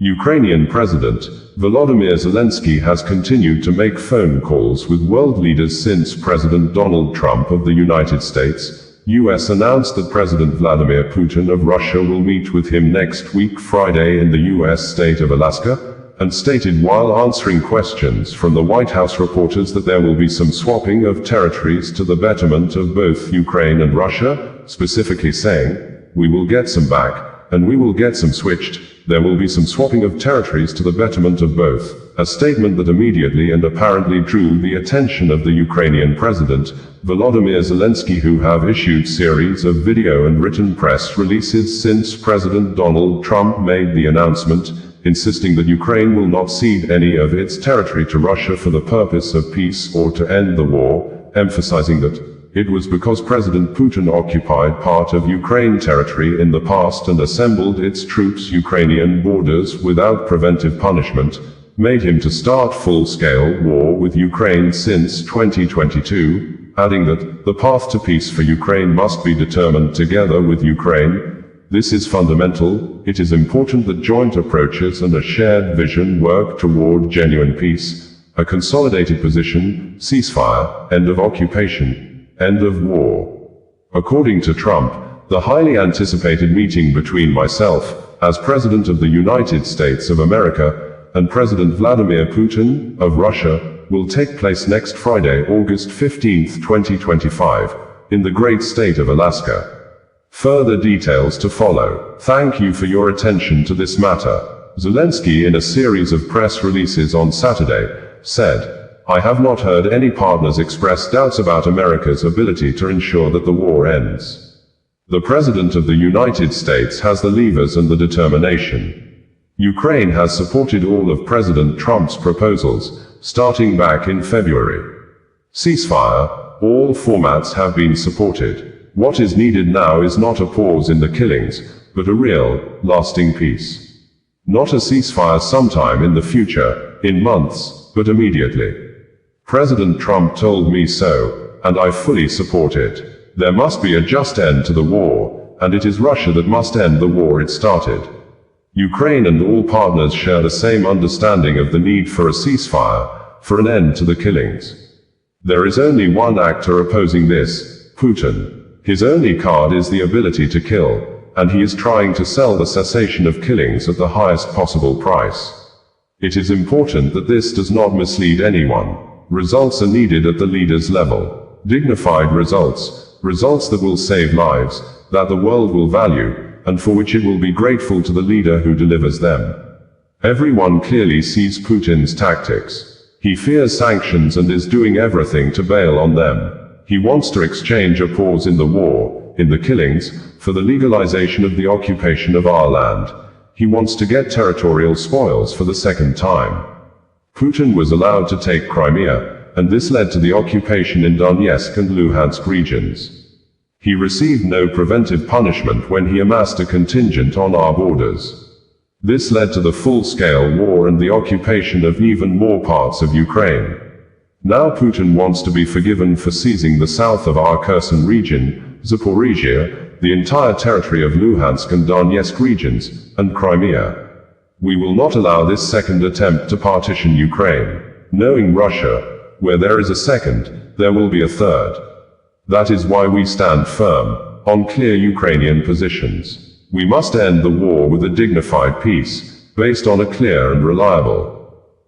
Ukrainian President Volodymyr Zelenskyy has continued to make phone calls with world leaders since President Donald Trump of the United States, U.S. announced that President Vladimir Putin of Russia will meet with him next week Friday in the U.S. state of Alaska, and stated while answering questions from the Whitehouse reporters that there will be some swapping of territories to the betterment of both Ukraine and Russia, specifically saying, "We will get some back, and we will get some switched. There will be some swapping of territories to the betterment of both," a statement that immediately and apparently drew the attention of the Ukrainian President, Volodymyr Zelenskyy, who have issued series of video and written press releases since President Donald Trump made the announcement, insisting that Ukraine will not cede any of its territory to Russia for the purpose of peace or to end the war, emphasizing that it was because President Putin occupied part of Ukraine territory in the past and assembled its troops Ukrainian borders without preventive punishment, made him to start full-scale war with Ukraine since 2022, adding that the path to peace for Ukraine must be determined together with Ukraine. This is fundamental. It is important that joint approaches and a shared vision work toward genuine peace, a consolidated position, ceasefire, end of occupation, end of war. According to Trump, the highly anticipated meeting between myself, as President of the United States of America, and President Vladimir Putin, of Russia, will take place next Friday, August 15, 2025, in the great state of Alaska. Further details to follow. Thank you for your attention to this matter. Zelenskyy, in a series of press releases on Saturday, said, "I have not heard any partners express doubts about America's ability to ensure that the war ends. The President of the United States has the levers and the determination. Ukraine has supported all of President Trump's proposals, starting back in February. Ceasefire, all formats have been supported. What is needed now is not a pause in the killings, but a real, lasting peace. Not a ceasefire sometime in the future, in months, but immediately. President Trump told me so, and I fully support it. There must be a just end to the war, and it is Russia that must end the war it started. Ukraine and all partners share the same understanding of the need for a ceasefire, for an end to the killings. There is only one actor opposing this, Putin. His only card is the ability to kill, and he is trying to sell the cessation of killings at the highest possible price. It is important that this does not mislead anyone. Results are needed at the leaders' level. Dignified results, results that will save lives, that the world will value, and for which it will be grateful to the leader who delivers them. Everyone clearly sees Putin's tactics. He fears sanctions and is doing everything to bail on them. He wants to exchange a pause in the war, in the killings, for the legalization of the occupation of our land. He wants to get territorial spoils for the second time. Putin was allowed to take Crimea, and this led to the occupation in Donetsk and Luhansk regions. He received no preventive punishment when he amassed a contingent on our borders. This led to the full-scale war and the occupation of even more parts of Ukraine. Now Putin wants to be forgiven for seizing the south of our Kherson region, Zaporizhia, the entire territory of Luhansk and Donetsk regions, and Crimea. We will not allow this second attempt to partition Ukraine. Knowing Russia, where there is a second, there will be a third. That is why we stand firm, on clear Ukrainian positions. We must end the war with a dignified peace, based on a clear and reliable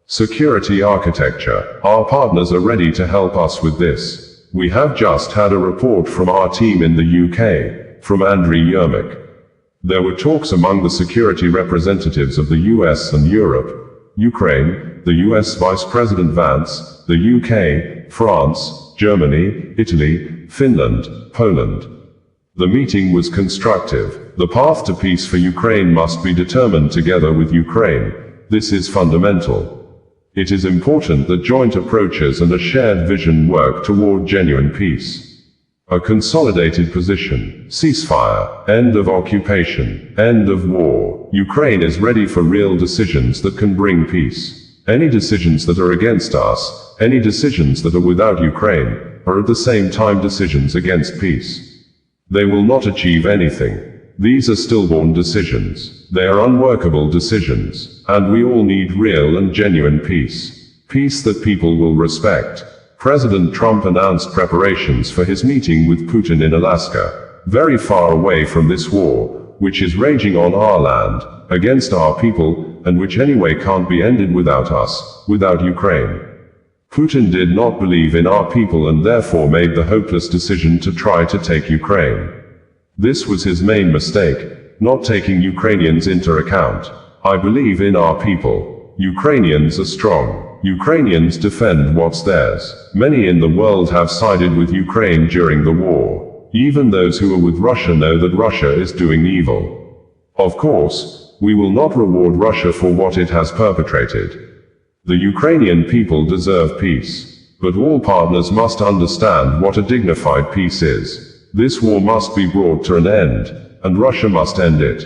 security architecture. Our partners are ready to help us with this. We have just had a report from our team in the UK, from Andriy Yermak. There were talks among the security representatives of the US and Europe, Ukraine, the US Vice President Vance, the UK, France, Germany, Italy, Finland, Poland. The meeting was constructive. The path to peace for Ukraine must be determined together with Ukraine. This is fundamental. It is important that joint approaches and a shared vision work toward genuine peace. A consolidated position, ceasefire, end of occupation, end of war. Ukraine is ready for real decisions that can bring peace. Any decisions that are against us, any decisions that are without Ukraine, are at the same time decisions against peace. They will not achieve anything. These are stillborn decisions. They are unworkable decisions, and we all need real and genuine peace. Peace that people will respect. President Trump announced preparations for his meeting with Putin in Alaska, very far away from this war, which is raging on our land, against our people, and which anyway can't be ended without us, without Ukraine. Putin did not believe in our people and therefore made the hopeless decision to try to take Ukraine. This was his main mistake, not taking Ukrainians into account. I believe in our people. Ukrainians are strong. Ukrainians defend what's theirs. Many in the world have sided with Ukraine during the war. Even those who are with Russia know that Russia is doing evil. Of course, we will not reward Russia for what it has perpetrated. The Ukrainian people deserve peace. But all partners must understand what a dignified peace is. This war must be brought to an end, and Russia must end it.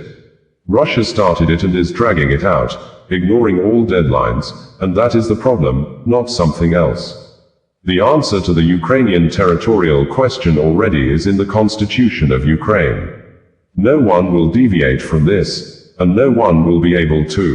Russia started it and is dragging it out, ignoring all deadlines, and that is the problem, not something else. The answer to the Ukrainian territorial question already is in the constitution of Ukraine. No one will deviate from this, and no one will be able to.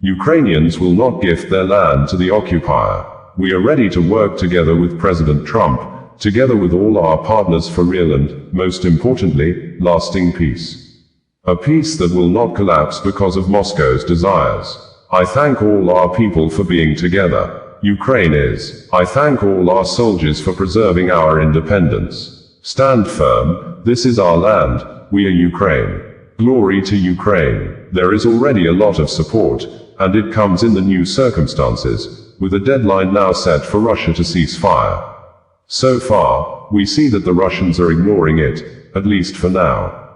Ukrainians will not gift their land to the occupier. We are ready to work together with President Trump, together with all our partners for real and, most importantly, lasting peace. A peace that will not collapse because of Moscow's desires. I thank all our people for being together. Ukraine is. I thank all our soldiers for preserving our independence. Stand firm, this is our land, we are Ukraine. Glory to Ukraine. There is already a lot of support, and it comes in the new circumstances, with a deadline now set for Russia to cease fire. So far, we see that the Russians are ignoring it, at least for now.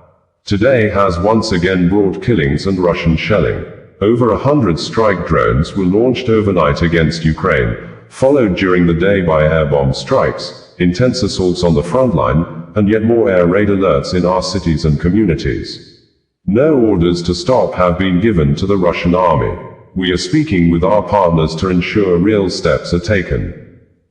Today has once again brought killings and Russian shelling. Over 100 strike drones were launched overnight against Ukraine, followed during the day by air bomb strikes, intense assaults on the front line, and yet more air raid alerts in our cities and communities. No orders to stop have been given to the Russian army. We are speaking with our partners to ensure real steps are taken.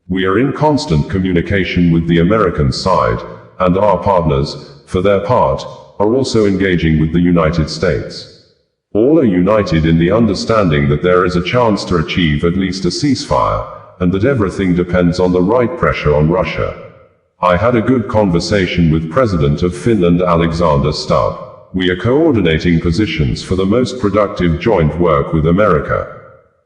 We are in constant communication with the American side, and our partners, for their part, are also engaging with the United States. All are united in the understanding that there is a chance to achieve at least a ceasefire, and that everything depends on the right pressure on Russia. I had a good conversation with President of Finland Alexander Stubb. We are coordinating positions for the most productive joint work with America.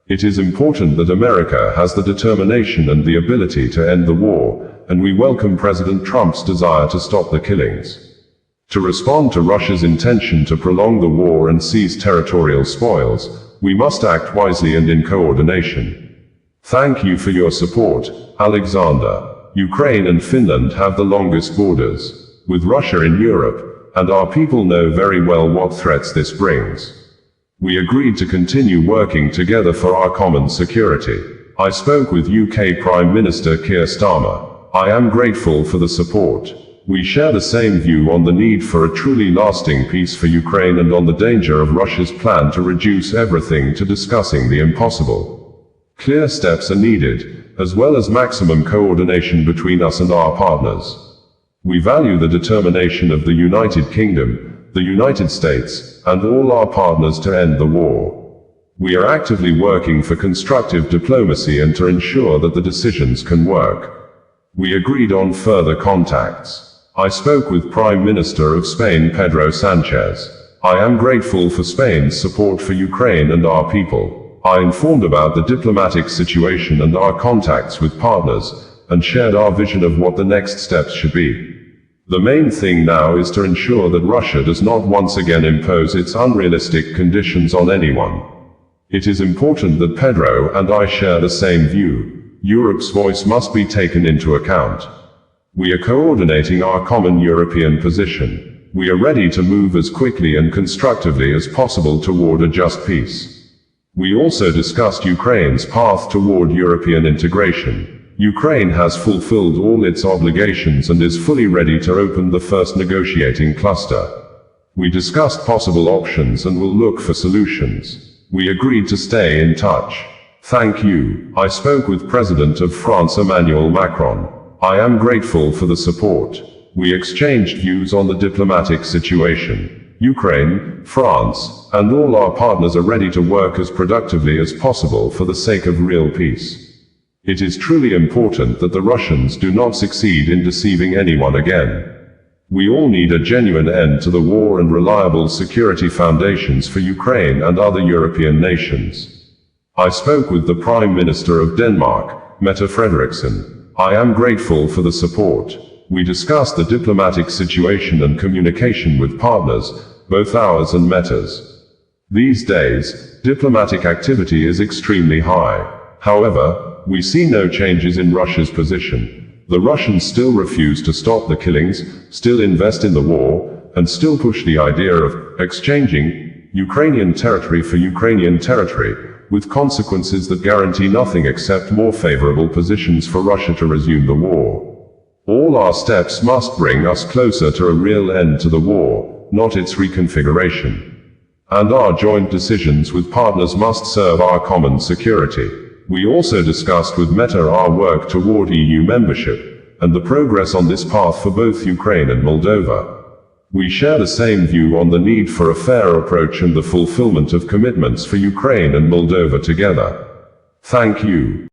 It is important that America has the determination and the ability to end the war, and we welcome President Trump's desire to stop the killings. To respond to Russia's intention to prolong the war and seize territorial spoils, we must act wisely and in coordination. Thank you for your support, Alexander. Ukraine and Finland have the longest borders with Russia in Europe, and our people know very well what threats this brings. We agreed to continue working together for our common security. I spoke with UK Prime Minister Keir Starmer. I am grateful for the support. We share the same view on the need for a truly lasting peace for Ukraine and on the danger of Russia's plan to reduce everything to discussing the impossible. Clear steps are needed, as well as maximum coordination between us and our partners. We value the determination of the United Kingdom, the United States, and all our partners to end the war. We are actively working for constructive diplomacy and to ensure that the decisions can work. We agreed on further contacts. I spoke with Prime Minister of Spain Pedro Sanchez. I am grateful for Spain's support for Ukraine and our people. I informed about the diplomatic situation and our contacts with partners, and shared our vision of what the next steps should be. The main thing now is to ensure that Russia does not once again impose its unrealistic conditions on anyone. It is important that Pedro and I share the same view. Europe's voice must be taken into account. We are coordinating our common European position. We are ready to move as quickly and constructively as possible toward a just peace. We also discussed Ukraine's path toward European integration. Ukraine has fulfilled all its obligations and is fully ready to open the first negotiating cluster. We discussed possible options and will look for solutions. We agreed to stay in touch. Thank you. I spoke with President of France Emmanuel Macron. I am grateful for the support. We exchanged views on the diplomatic situation. Ukraine, France, and all our partners are ready to work as productively as possible for the sake of real peace. It is truly important that the Russians do not succeed in deceiving anyone again. We all need a genuine end to the war and reliable security foundations for Ukraine and other European nations. I spoke with the Prime Minister of Denmark, Mette Frederiksen. I am grateful for the support. We discussed the diplomatic situation and communication with partners, both ours and Mette's. These days, diplomatic activity is extremely high. However, we see no changes in Russia's position. The Russians still refuse to stop the killings, still invest in the war, and still push the idea of exchanging Ukrainian territory for Ukrainian territory, with consequences that guarantee nothing except more favorable positions for Russia to resume the war. All our steps must bring us closer to a real end to the war, not its reconfiguration. And our joint decisions with partners must serve our common security. We also discussed with Mette our work toward EU membership, and the progress on this path for both Ukraine and Moldova. We share the same view on the need for a fair approach and the fulfillment of commitments for Ukraine and Moldova together. Thank you.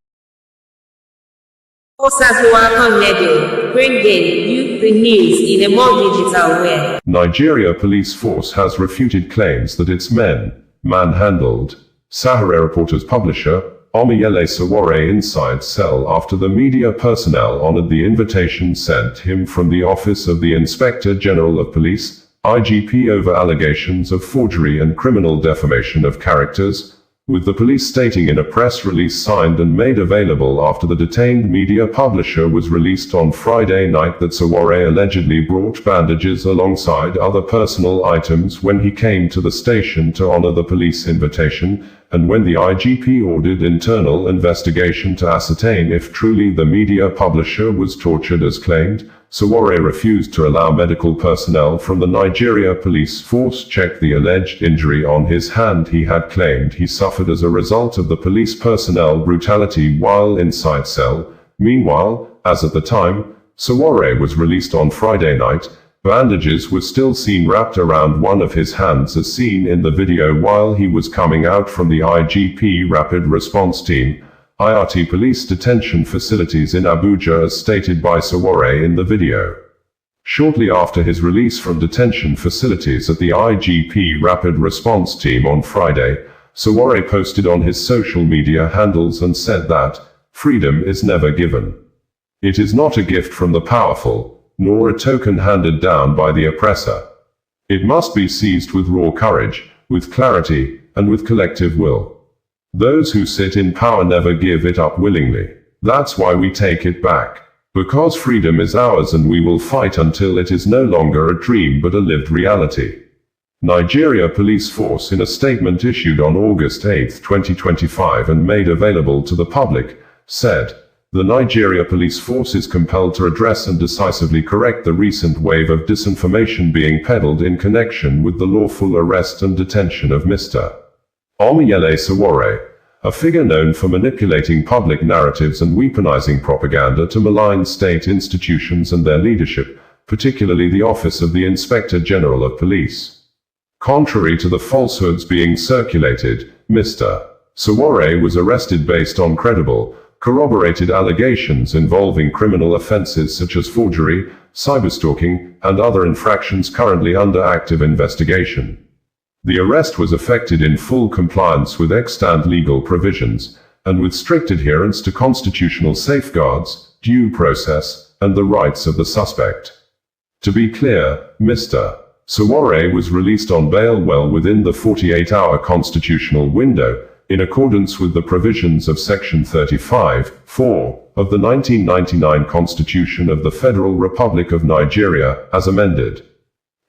Bringing you the news in a more digital way. Nigeria police force has refuted claims that its men manhandled Sahara Reporters publisher Omiyele Sowore inside cell after the media personnel honored the invitation sent him from the Office of the Inspector General of Police, IGP, over allegations of forgery and criminal defamation of characters, with the police stating in a press release signed and made available after the detained media publisher was released on Friday night that Sowore allegedly brought bandages alongside other personal items when he came to the station to honor the police invitation, and when the IGP ordered internal investigation to ascertain if truly the media publisher was tortured as claimed, Sowore refused to allow medical personnel from the Nigeria police force check the alleged injury on his hand he had claimed he suffered as a result of the police personnel brutality while inside cell. Meanwhile, as at the time Sowore was released on Friday night, bandages were still seen wrapped around one of his hands as seen in the video while he was coming out from the IGP Rapid Response Team, IRT police detention facilities in Abuja, as stated by Sowore in the video. Shortly after his release from detention facilities at the IGP Rapid Response Team on Friday, Sowore posted on his social media handles and said that, "Freedom is never given. It is not a gift from the powerful, nor a token handed down by the oppressor. It must be seized with raw courage, with clarity, and with collective will. Those who sit in power never give it up willingly. That's why we take it back. Because freedom is ours and we will fight until it is no longer a dream but a lived reality." Nigeria Police Force, in a statement issued on August 8, 2025 and made available to the public, said, "The Nigeria Police Force is compelled to address and decisively correct the recent wave of disinformation being peddled in connection with the lawful arrest and detention of Mr. Omiyele Sowore, a figure known for manipulating public narratives and weaponizing propaganda to malign state institutions and their leadership, particularly the Office of the Inspector General of Police. Contrary to the falsehoods being circulated, Mr. Sowore was arrested based on credible, corroborated allegations involving criminal offenses such as forgery, cyberstalking, and other infractions currently under active investigation. The arrest was effected in full compliance with extant legal provisions, and with strict adherence to constitutional safeguards, due process, and the rights of the suspect. To be clear, Mr. Sowore was released on bail well within the 48-hour constitutional window, in accordance with the provisions of Section 35(4) of the 1999 Constitution of the Federal Republic of Nigeria, as amended.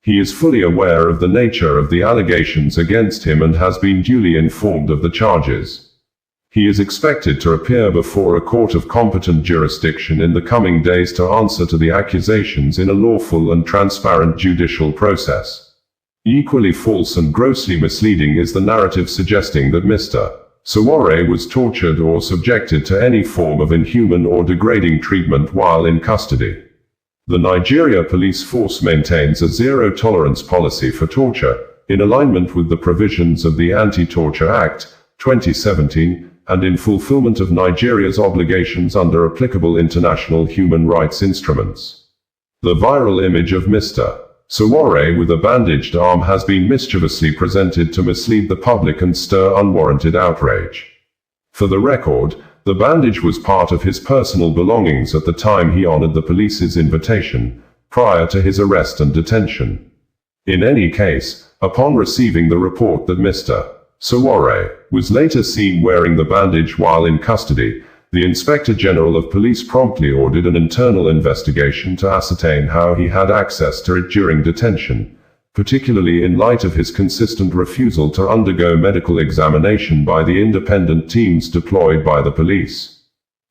He is fully aware of the nature of the allegations against him and has been duly informed of the charges. He is expected to appear before a court of competent jurisdiction in the coming days to answer to the accusations in a lawful and transparent judicial process. Equally false and grossly misleading is the narrative suggesting that Mr. Sowore was tortured or subjected to any form of inhuman or degrading treatment while in custody. The Nigeria police force maintains a zero-tolerance policy for torture, in alignment with the provisions of the Anti-Torture Act, 2017, and in fulfillment of Nigeria's obligations under applicable international human rights instruments. The viral image of Mr. Sowore with a bandaged arm has been mischievously presented to mislead the public and stir unwarranted outrage. For the record, the bandage was part of his personal belongings at the time he honored the police's invitation, prior to his arrest and detention. In any case, upon receiving the report that Mr. Sowore was later seen wearing the bandage while in custody, the Inspector General of Police promptly ordered an internal investigation to ascertain how he had access to it during detention, particularly in light of his consistent refusal to undergo medical examination by the independent teams deployed by the police.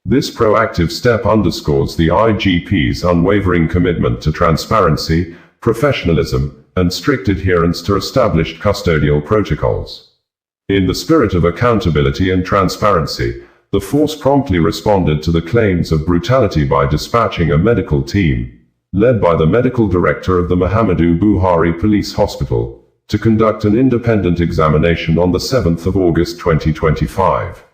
This proactive step underscores the IGP's unwavering commitment to transparency, professionalism, and strict adherence to established custodial protocols. In the spirit of accountability and transparency, the force promptly responded to the claims of brutality by dispatching a medical team, led by the medical director of the Muhammadu Buhari Police Hospital, to conduct an independent examination on the 7th of August 2025.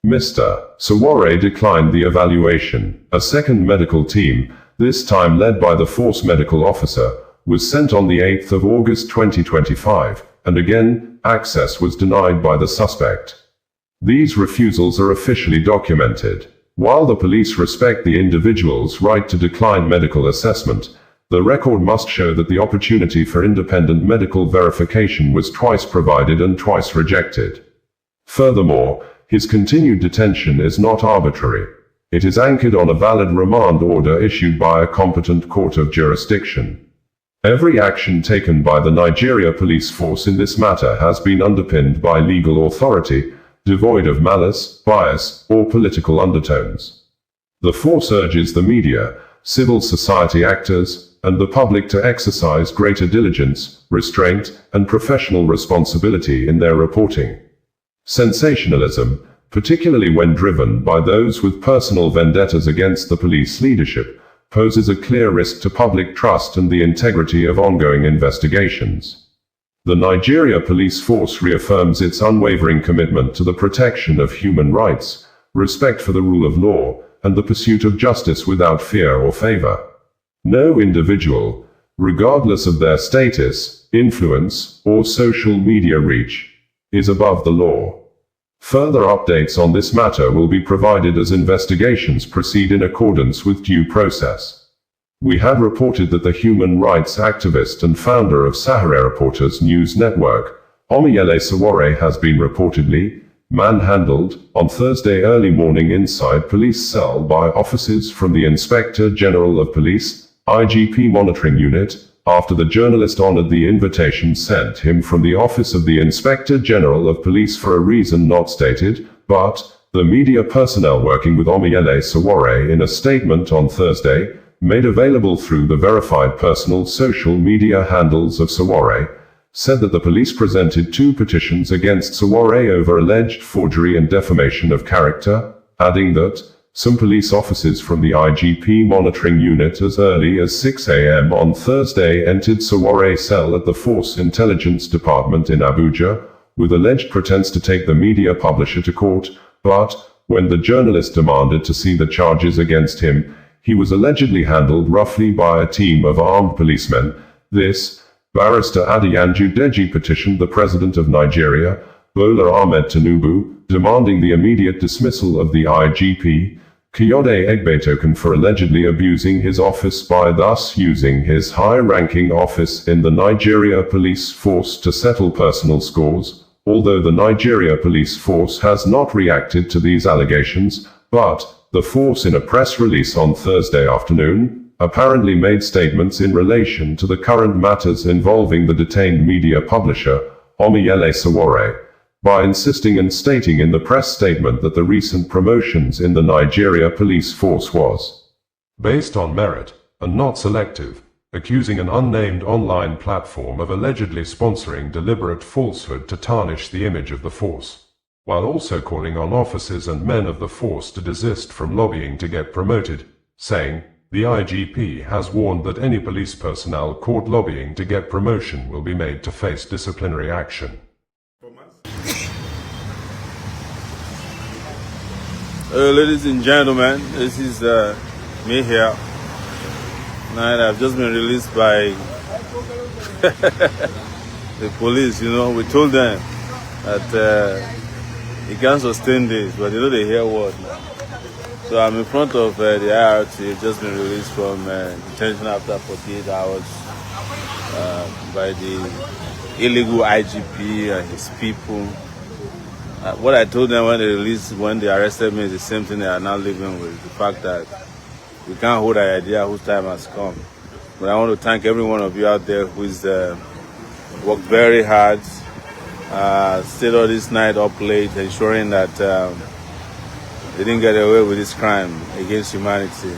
Mr. Sowore declined the evaluation. A second medical team, this time led by the force medical officer, was sent on the 8th of August 2025, and again, access was denied by the suspect. These refusals are officially documented. While the police respect the individual's right to decline medical assessment, the record must show that the opportunity for independent medical verification was twice provided and twice rejected. Furthermore, his continued detention is not arbitrary. It is anchored on a valid remand order issued by a competent court of jurisdiction. Every action taken by the Nigeria police force in this matter has been underpinned by legal authority, devoid of malice, bias, or political undertones. The force urges the media, civil society actors, and the public to exercise greater diligence, restraint, and professional responsibility in their reporting. Sensationalism, particularly when driven by those with personal vendettas against the police leadership, poses a clear risk to public trust and the integrity of ongoing investigations. The Nigeria police force reaffirms its unwavering commitment to the protection of human rights, respect for the rule of law, and the pursuit of justice without fear or favor. No individual, regardless of their status, influence, or social media reach, is above the law. Further updates on this matter will be provided as investigations proceed in accordance with due process. We had reported that the human rights activist and founder of Sahara Reporters News Network, Omiyele Sowore, has been reportedly manhandled on Thursday early morning inside police cell by officers from the Inspector General of Police, IGP Monitoring Unit, after the journalist honored the invitation sent him from the Office of the Inspector General of Police for a reason not stated, but the media personnel working with Omiyele Sowore in a statement on Thursday, made available through the verified personal social media handles of Sowore, said that the police presented 2 petitions against Sowore over alleged forgery and defamation of character, adding that some police officers from the IGP monitoring unit as early as 6 a.m. on Thursday entered Sowore's cell at the Force Intelligence Department in Abuja, with alleged pretense to take the media publisher to court, but when the journalist demanded to see the charges against him, he was allegedly handled roughly by a team of armed policemen. This, Barrister Adeyanju Deji petitioned the President of Nigeria, Bola Ahmed Tinubu, demanding the immediate dismissal of the IGP, Kayode Egbetoken, for allegedly abusing his office by thus using his high-ranking office in the Nigeria police force to settle personal scores, although the Nigeria police force has not reacted to these allegations, but the force in a press release on Thursday afternoon, apparently made statements in relation to the current matters involving the detained media publisher, Omiyele Sowore, by insisting and stating in the press statement that the recent promotions in the Nigeria police force was based on merit, and not selective, accusing an unnamed online platform of allegedly sponsoring deliberate falsehood to tarnish the image of the force, while also calling on officers and men of the force to desist from lobbying to get promoted, saying, The IGP has warned that any police personnel caught lobbying to get promotion will be made to face disciplinary action. Ladies and gentlemen, this is me here. Tonight I've just been released by the police. You know, we told them that you can't sustain this, but they hear what now. So I'm in front of the IRT, just been released from detention after 48 hours by the illegal IGP and his people. What I told them when they arrested me is the same thing they are now living with. The fact that we can't hold an idea whose time has come. But I want to thank every one of you out there who's worked very hard, stayed all this night up late, ensuring that they didn't get away with this crime against humanity.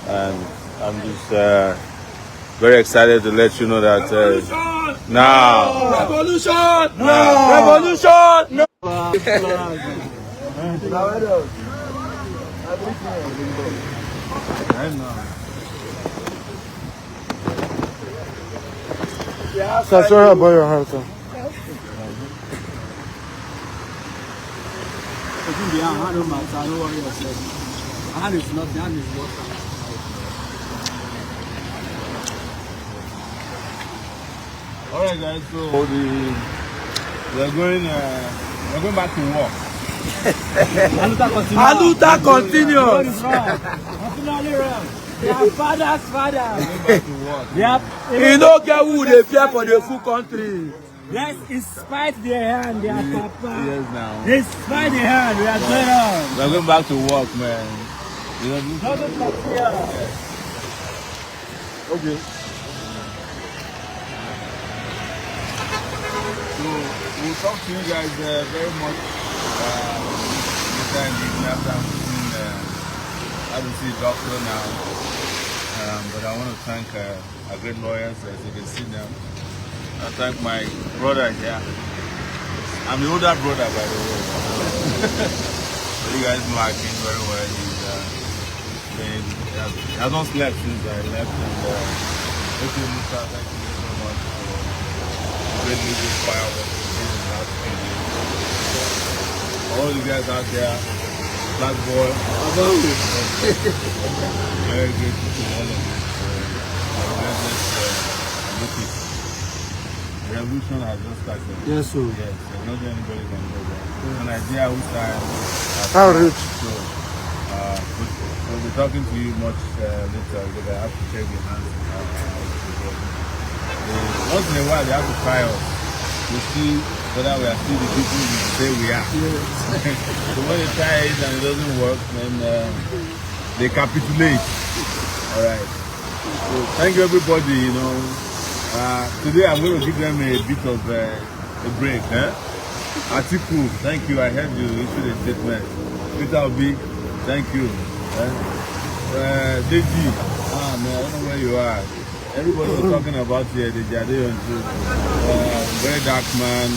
And I'm just very excited to let you know that now. Revolution! No! Revolution! No! So sorry about your heart. All right, guys. So we're going back to work. Aluta continues. Their father's father. Yep. You don't get who they fear for the full country. Yes, it's spite their hand, their papa. Yes, now. It's spite their hand, we are going on. We're going back to work, man. You know, okay. So we'll talk to you guys very much later in the evening after I will see a doctor now. But I want to thank our great lawyers, as you can see them. I thank my brother here. I'm the older brother, by the way. You guys know I came very well. He has not slept since I left. And thank you, Mr. Thank you so much for great music, fireworks, all you guys out there, Black Boy. Very grateful to all of you. The revolution has just started. Yes, sir. Yes, there's not anybody can go there. An idea whose time. How rich? So, we'll be talking to you much later because I have to check your hands. Once in a while, they have to try us to see whether we are still the people we say we are. Yes. So when they try it and it doesn't work, then they capitulate. All right. So thank you, everybody. You know, today I'm going to give them a bit of a break. Atiku, thank you. I heard you issue a statement. Peter Obi, thank you. Deji, man, I don't know where you are. Everybody was talking about here, Deji Adeyan too. Very dark man,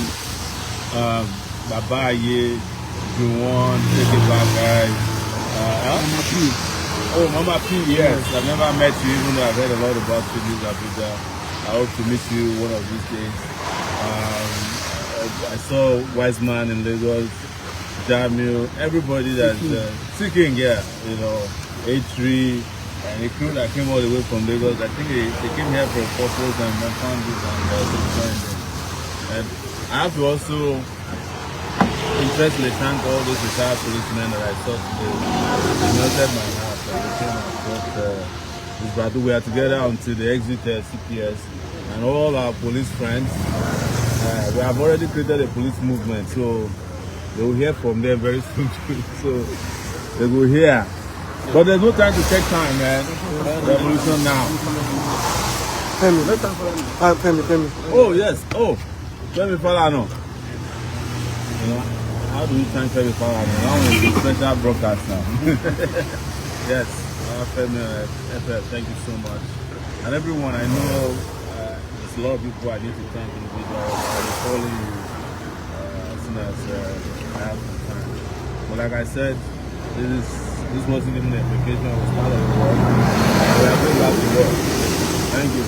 Babaye, Juwon, take it back, guys. Mama P. Oh, Mama P, yes. I've never met you, even though I've heard a lot about you in Abuja. I hope to meet you one of these days. I saw Wise Man in Lagos, Jamil, everybody that's seeking, yeah, you know, A3, and a crew that came all the way from Lagos. I think they came here for a purpose and found this and joined them. And I have to also especially thank all those retired policemen that I saw today. They melted my heart. They came and fought this battle. We are together until the exit CPS, and all our police friends. We have already created a police movement, so they will hear from them very soon. So they will hear. But there's no time to take time, man. Revolution now. Femi. Oh, yes. Oh, Femi Falana. You know, how do you thank Femi Falana? Now it's a special broadcast now. Yes. Femi, thank you so much. And everyone, I know there's a lot of people I need to thank individually. I'll be calling you as soon as I have some time. But like I said, this is This wasn't even a vacation, it was part of the work. And we are going back to work. Thank you.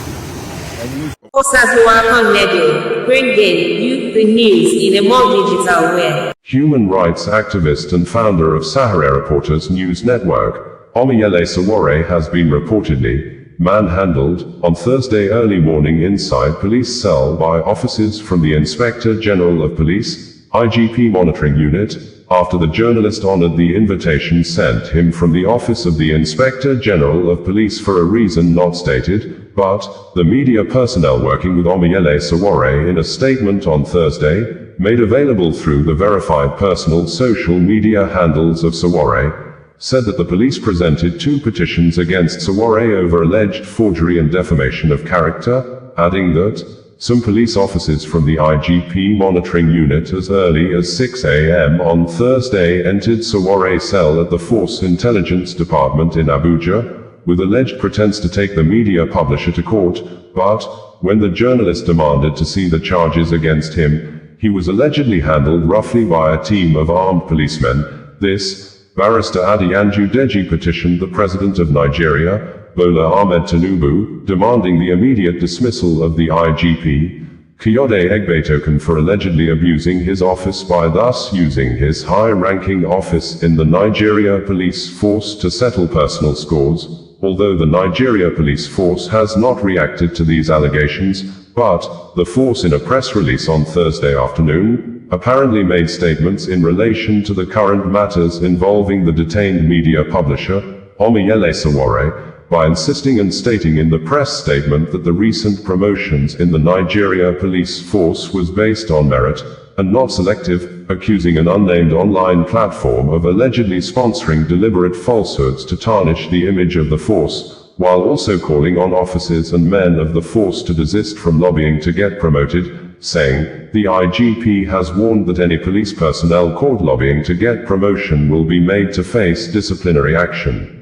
Osazuwakan Radio, bringing you the news in a more digital way. Human rights activist and founder of Sahara Reporters News Network, Omiyele Sowore has been reportedly manhandled on Thursday early morning inside police cell by officers from the Inspector General of Police, IGP Monitoring Unit, after the journalist honored the invitation sent him from the Office of the Inspector General of Police for a reason not stated, but the media personnel working with Omiyele Sowore in a statement on Thursday, made available through the verified personal social media handles of Sowore, said that the police presented 2 petitions against Sowore over alleged forgery and defamation of character, adding that some police officers from the IGP monitoring unit as early as 6 a.m. on Thursday entered Sowore's cell at the Force Intelligence Department in Abuja, with alleged pretense to take the media publisher to court, but when the journalist demanded to see the charges against him, he was allegedly handled roughly by a team of armed policemen. This, Barrister Adiyanju Deji petitioned the President of Nigeria, Bola Ahmed Tinubu, demanding the immediate dismissal of the IGP, Kayode Egbetoken, for allegedly abusing his office by thus using his high-ranking office in the Nigeria police force to settle personal scores, although the Nigeria police force has not reacted to these allegations, but the force in a press release on Thursday afternoon, apparently made statements in relation to the current matters involving the detained media publisher, Omiyele Sowore, by insisting and stating in the press statement that the recent promotions in the Nigeria police force was based on merit, and not selective, accusing an unnamed online platform of allegedly sponsoring deliberate falsehoods to tarnish the image of the force, while also calling on officers and men of the force to desist from lobbying to get promoted, saying, the IGP has warned that any police personnel caught lobbying to get promotion will be made to face disciplinary action.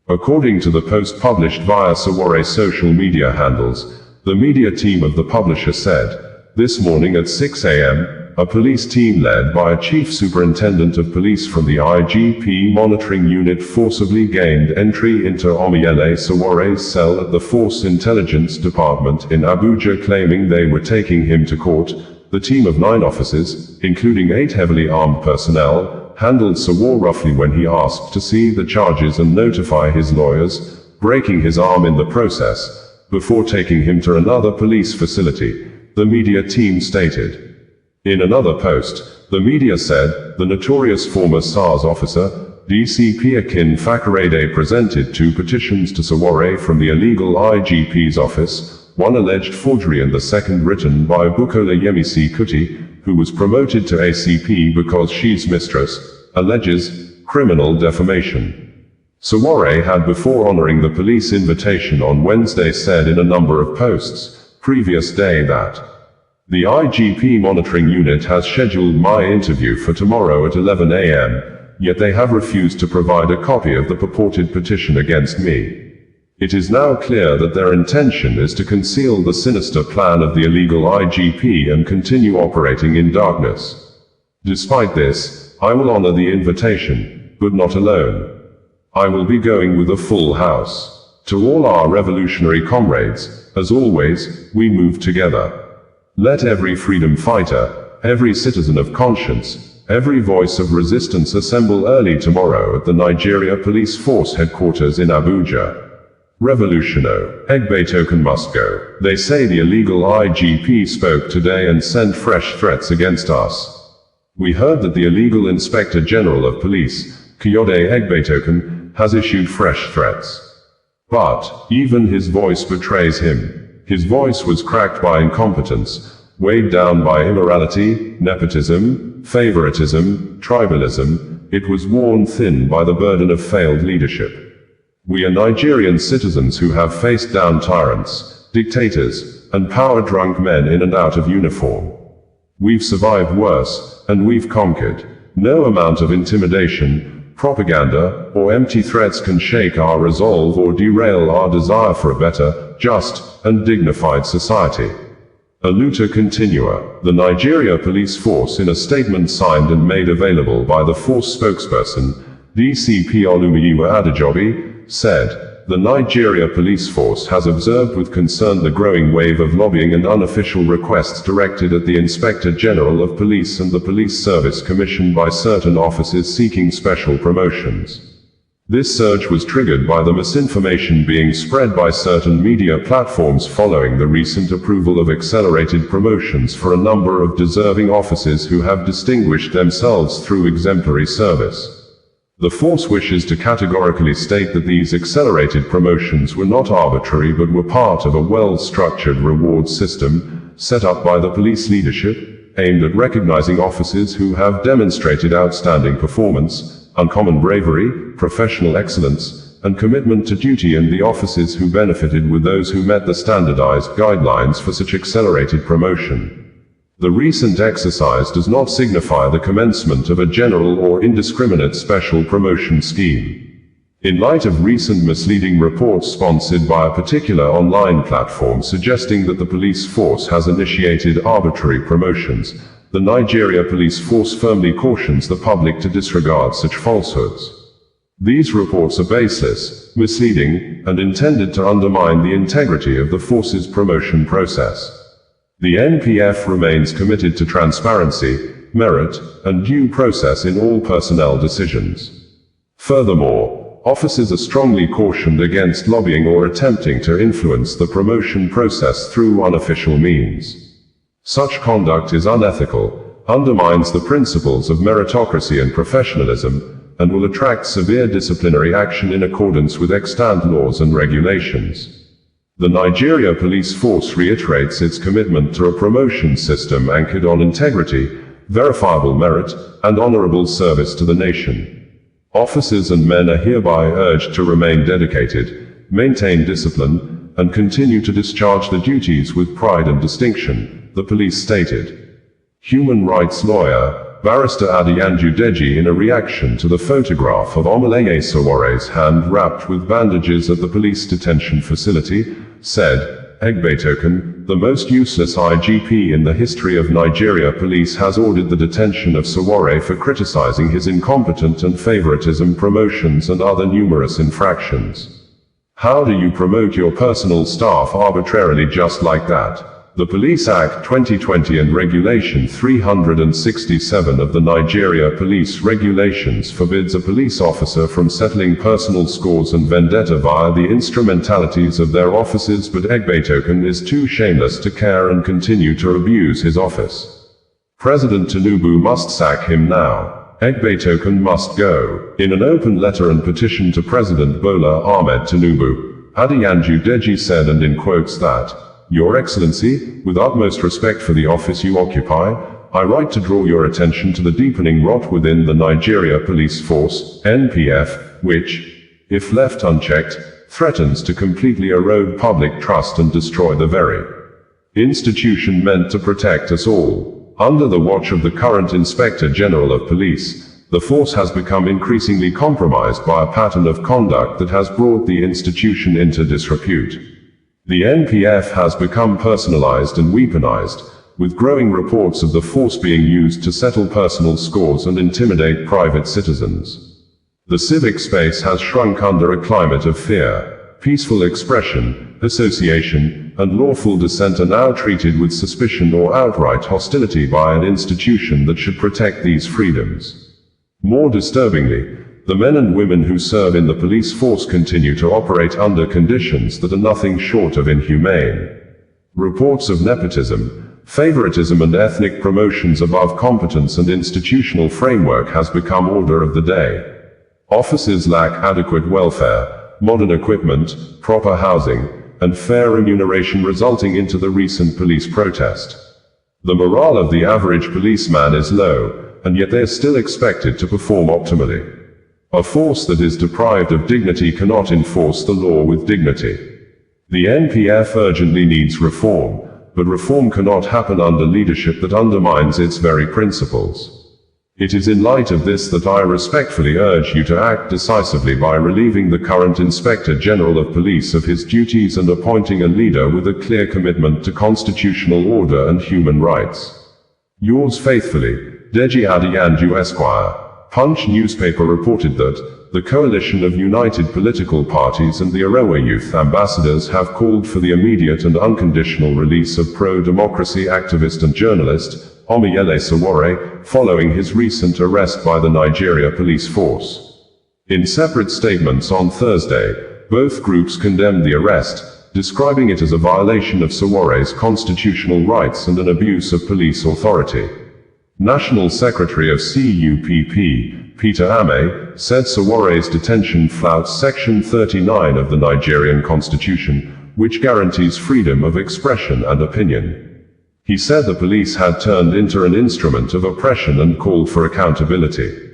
According to the post published via Sowore's social media handles, the media team of the publisher said, this morning at 6 a.m., a police team led by a chief superintendent of police from the IGP monitoring unit forcibly gained entry into Omiyele Sowore's cell at the Force Intelligence Department in Abuja, claiming they were taking him to court. The team of 9 officers, including 8 heavily armed personnel, handled Sowore roughly when he asked to see the charges and notify his lawyers, breaking his arm in the process, before taking him to another police facility, the media team stated. In another post, the media said, the notorious former SARS officer, DCP Akin Fakorede, presented 2 petitions to Sowore from the illegal IGP's office, one alleged forgery and the second written by Bukola Yemisi Kuti, who was promoted to ACP because she's mistress, alleges criminal defamation. Sowore had, before honoring the police invitation on Wednesday, said in a number of posts previous day that the IGP monitoring unit has scheduled my interview for tomorrow at 11 a.m., yet they have refused to provide a copy of the purported petition against me. It is now clear that their intention is to conceal the sinister plan of the illegal IGP and continue operating in darkness. Despite this, I will honor the invitation, but not alone. I will be going with a full house. To all our revolutionary comrades, as always, we move together. Let every freedom fighter, every citizen of conscience, every voice of resistance assemble early tomorrow at the Nigeria Police Force headquarters in Abuja. Revolutiono, Egbetoken must go. They say the illegal IGP spoke today and sent fresh threats against us. We heard that the illegal Inspector General of Police, Kayode Egbetoken, has issued fresh threats. But even his voice betrays him. His voice was cracked by incompetence, weighed down by immorality, nepotism, favoritism, tribalism. It was worn thin by the burden of failed leadership. We are Nigerian citizens who have faced down tyrants, dictators, and power-drunk men in and out of uniform. We've survived worse, and we've conquered. No amount of intimidation, propaganda, or empty threats can shake our resolve or derail our desire for a better, just, and dignified society. Aluta Continua, the Nigeria Police Force, in a statement signed and made available by the force spokesperson, DCP Olumiyiwa Adejobi, said, "The Nigeria police force has observed with concern the growing wave of lobbying and unofficial requests directed at the Inspector General of Police and the Police Service Commission by certain officers seeking special promotions. This surge was triggered by the misinformation being spread by certain media platforms following the recent approval of accelerated promotions for a number of deserving officers who have distinguished themselves through exemplary service. The force wishes to categorically state that these accelerated promotions were not arbitrary but were part of a well-structured reward system set up by the police leadership, aimed at recognizing officers who have demonstrated outstanding performance, uncommon bravery, professional excellence, and commitment to duty, and the officers who benefited with those who met the standardized guidelines for such accelerated promotion. The recent exercise does not signify the commencement of a general or indiscriminate special promotion scheme. In light of recent misleading reports sponsored by a particular online platform suggesting that the police force has initiated arbitrary promotions, the Nigeria police force firmly cautions the public to disregard such falsehoods. These reports are baseless, misleading, and intended to undermine the integrity of the force's promotion process. The NPF remains committed to transparency, merit, and due process in all personnel decisions. Furthermore, officers are strongly cautioned against lobbying or attempting to influence the promotion process through unofficial means. Such conduct is unethical, undermines the principles of meritocracy and professionalism, and will attract severe disciplinary action in accordance with extant laws and regulations. The Nigeria police force reiterates its commitment to a promotion system anchored on integrity, verifiable merit, and honorable service to the nation. Officers and men are hereby urged to remain dedicated, maintain discipline, and continue to discharge their duties with pride and distinction, the police stated. Human rights lawyer, Barrister Adeyanju Deji, in a reaction to the photograph of Omolayé Soware's hand wrapped with bandages at the police detention facility, said, Egbetoken, the most useless IGP in the history of Nigeria police, has ordered the detention of Sowore for criticizing his incompetent and favoritism promotions and other numerous infractions. How do you promote your personal staff arbitrarily just like that? The Police Act 2020 and Regulation 367 of the Nigeria Police Regulations forbids a police officer from settling personal scores and vendetta via the instrumentalities of their officers, but Egbetoken is too shameless to care and continue to abuse his office. President Tinubu must sack him now. Egbetoken must go. In an open letter and petition to President Bola Ahmed Tinubu, Adeyanju Deji said, and in quotes, that, Your Excellency, with utmost respect for the office you occupy, I write to draw your attention to the deepening rot within the Nigeria Police Force, NPF, which, if left unchecked, threatens to completely erode public trust and destroy the very institution meant to protect us all. Under the watch of the current Inspector General of Police, the force has become increasingly compromised by a pattern of conduct that has brought the institution into disrepute. The NPF has become personalized and weaponized, with growing reports of the force being used to settle personal scores and intimidate private citizens. The civic space has shrunk under a climate of fear. Peaceful expression, association, and lawful dissent are now treated with suspicion or outright hostility by an institution that should protect these freedoms. More disturbingly, the men and women who serve in the police force continue to operate under conditions that are nothing short of inhumane. Reports of nepotism, favoritism, and ethnic promotions above competence and institutional framework has become order of the day. Officers lack adequate welfare, modern equipment, proper housing, and fair remuneration, resulting into the recent police protest. The morale of the average policeman is low, and yet they are still expected to perform optimally. A force that is deprived of dignity cannot enforce the law with dignity. The NPF urgently needs reform, but reform cannot happen under leadership that undermines its very principles. It is in light of this that I respectfully urge you to act decisively by relieving the current Inspector General of Police of his duties and appointing a leader with a clear commitment to constitutional order and human rights. Yours faithfully, Deji Adeyanju Esquire. Punch newspaper reported that the coalition of united political parties and the Arewa youth ambassadors have called for the immediate and unconditional release of pro-democracy activist and journalist, Omoyele Sowore, following his recent arrest by the Nigeria police force. In separate statements on Thursday, both groups condemned the arrest, describing it as a violation of Sowore's constitutional rights and an abuse of police authority. National Secretary of CUPP, Peter Ame, said Sowore's detention flouts Section 39 of the Nigerian Constitution, which guarantees freedom of expression and opinion. He said the police had turned into an instrument of oppression and called for accountability.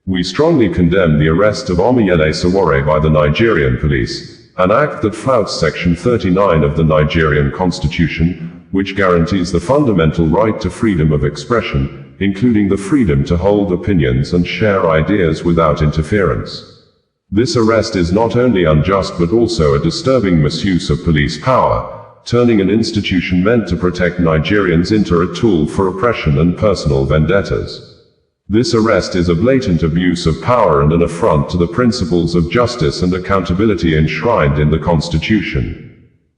We strongly condemn the arrest of Omoyele Sowore by the Nigerian police, an act that flouts Section 39 of the Nigerian Constitution, which guarantees the fundamental right to freedom of expression, including the freedom to hold opinions and share ideas without interference. This arrest is not only unjust but also a disturbing misuse of police power, turning an institution meant to protect Nigerians into a tool for oppression and personal vendettas. This arrest is a blatant abuse of power and an affront to the principles of justice and accountability enshrined in the Constitution.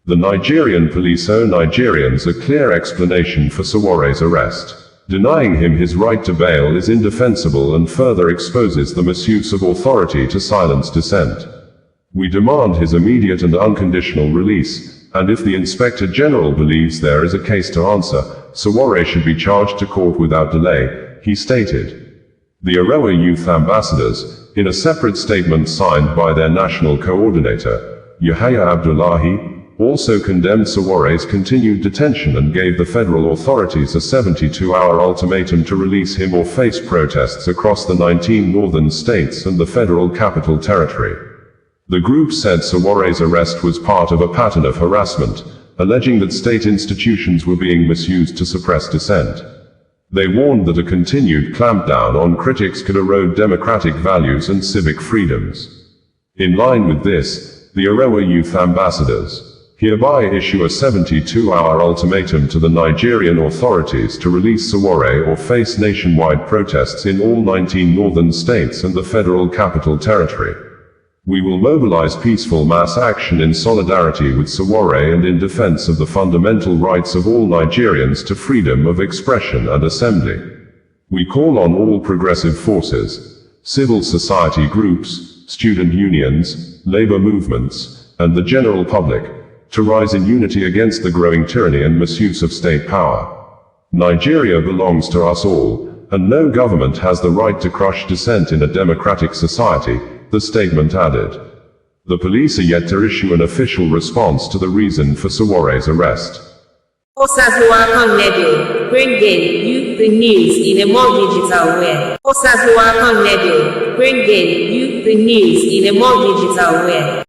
The Nigerian police owe Nigerians a clear explanation for Sowore's arrest. Denying him his right to bail is indefensible and further exposes the misuse of authority to silence dissent. We demand his immediate and unconditional release, and if the Inspector General believes there is a case to answer, Sowore should be charged to court without delay, he stated. The Arewa youth ambassadors, in a separate statement signed by their national coordinator, Yahaya Abdullahi, also condemned Sowore's continued detention and gave the federal authorities a 72-hour ultimatum to release him or face protests across the 19 northern states and the federal capital territory. The group said Sowore's arrest was part of a pattern of harassment, alleging that state institutions were being misused to suppress dissent. They warned that a continued clampdown on critics could erode democratic values and civic freedoms. In line with this, the Arewa youth ambassadors hereby issue a 72-hour ultimatum to the Nigerian authorities to release Sowore or face nationwide protests in all 19 northern states and the federal capital territory. We will mobilize peaceful mass action in solidarity with Sowore and in defense of the fundamental rights of all Nigerians to freedom of expression and assembly. We call on all progressive forces, civil society groups, student unions, labor movements, and the general public, to rise in unity against the growing tyranny and misuse of state power. Nigeria belongs to us all, and no government has the right to crush dissent in a democratic society, the statement added. The police are yet to issue an official response to the reason for Sowore's arrest. Osazuwakan Radio, bringing you the news in a more digital way. Osazuwakan Radio, bringing you the news in a more digital way.